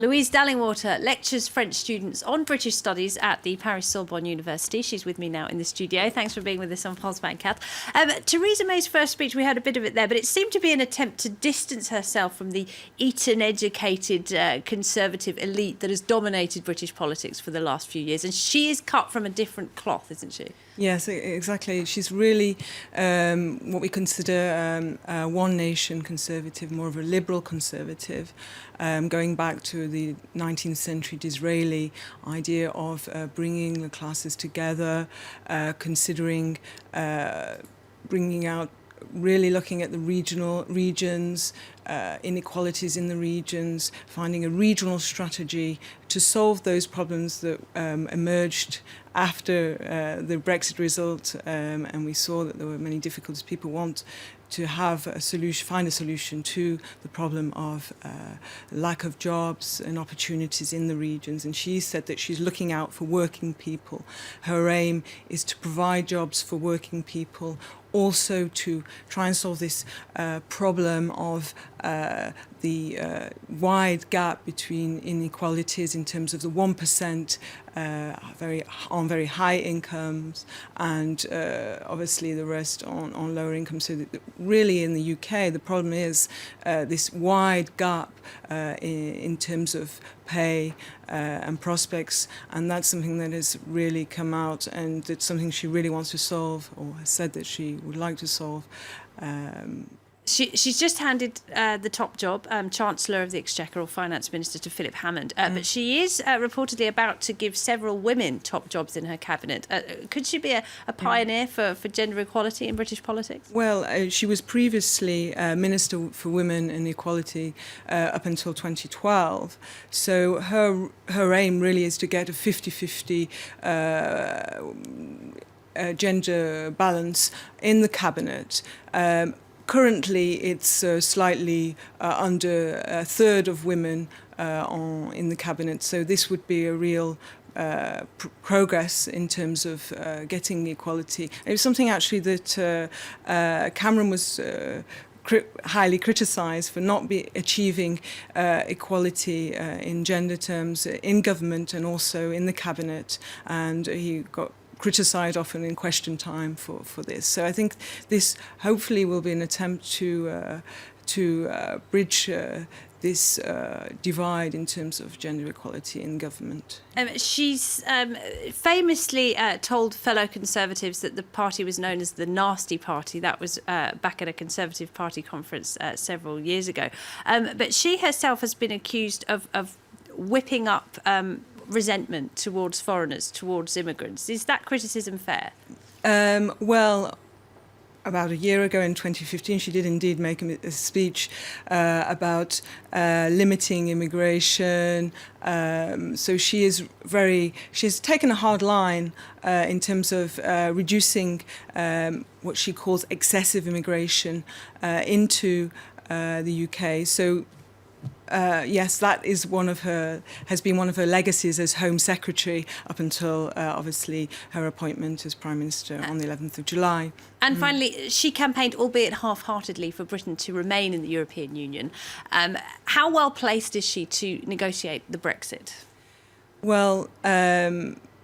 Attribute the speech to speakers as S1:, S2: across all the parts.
S1: Louise Dalingwater lectures French students on British studies at the Paris Sorbonne University. She's with me now in the studio. Thanks for being with us on France 24. Theresa May's first speech, we heard a bit of it there, but it seemed to be an attempt to distance herself from the Eton-educated conservative elite that has dominated British politics for the last few years. And she is cut from a different cloth, isn't she?
S2: Yes, exactly. She's really what we consider a one nation conservative, more of a liberal conservative, going back to the 19th century Disraeli idea of bringing the classes together, considering bringing out, really looking at the regions, inequalities in the regions, finding a regional strategy to solve those problems that emerged after the Brexit result, and we saw that there were many difficulties. People want to have a solution, find a solution to the problem of lack of jobs and opportunities in the regions. And she said that she's looking out for working people. Her aim is to provide jobs for working people, also to try and solve this problem of the wide gap between inequalities in terms of the 1% on very high incomes and obviously the rest on lower incomes. So that really in the UK the problem is this wide gap in terms of pay and prospects, and that's something that has really come out, and it's something she really wants to solve, or has said that she would like to solve.
S1: She's just handed the top job, Chancellor of the Exchequer or Finance Minister, to Philip Hammond, but she is reportedly about to give several women top jobs in her cabinet. Could she be a pioneer for gender equality in British politics?
S2: Well, she was previously Minister for Women and Equality up until 2012, so her aim really is to get a 50-50 gender balance in the cabinet. Currently, it's slightly under a third of women in the cabinet, so this would be a real progress in terms of getting equality. It was something actually that Cameron was highly criticised for not achieving equality in gender terms in government and also in the cabinet, and he got criticised often in question time for this. So I think this hopefully will be an attempt to bridge this divide in terms of gender equality in government.
S1: She's famously told fellow Conservatives that the party was known as the Nasty Party. That was back at a Conservative Party conference several years ago. But she herself has been accused of whipping up resentment towards foreigners, towards immigrants. Is that criticism fair?
S2: Well, about a year ago in 2015, she did indeed make a speech about limiting immigration. So she's taken a hard line in terms of reducing what she calls excessive immigration into the UK. So yes, that is has been one of her legacies as Home Secretary up until obviously her appointment as Prime Minister on the 11th of July.
S1: And finally, she campaigned, albeit half-heartedly, for Britain to remain in the European Union. How well placed is she to negotiate the Brexit?
S2: Well,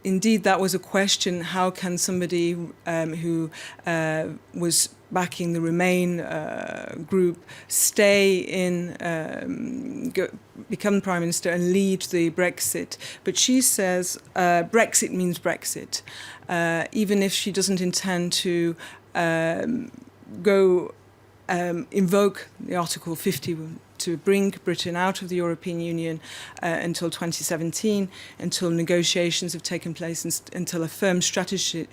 S2: indeed, that was a question. How can somebody who was backing the Remain group stay in, become Prime Minister and lead the Brexit? But she says Brexit means Brexit. Even if she doesn't intend to invoke the Article 50 to bring Britain out of the European Union until 2017, until negotiations have taken place, until a firm strategy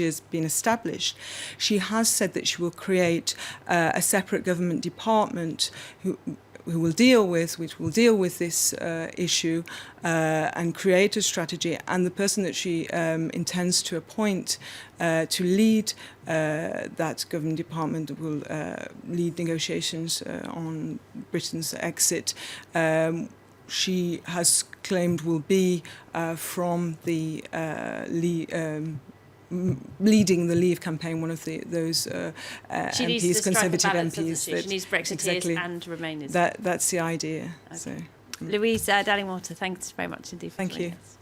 S2: has been established. She has said that she will create a separate government department which will deal with this issue and create a strategy, and the person that she intends to appoint to lead that government department will lead negotiations on Britain's exit. She has claimed will be from the leading the Leave campaign, one of those MPs, Conservative
S1: balance,
S2: MPs.
S1: she needs Brexiteers and Remainers.
S2: That's the idea. Okay. So.
S1: Louise Dalingwater, thanks very much indeed for
S2: Thank
S1: joining
S2: you.
S1: us.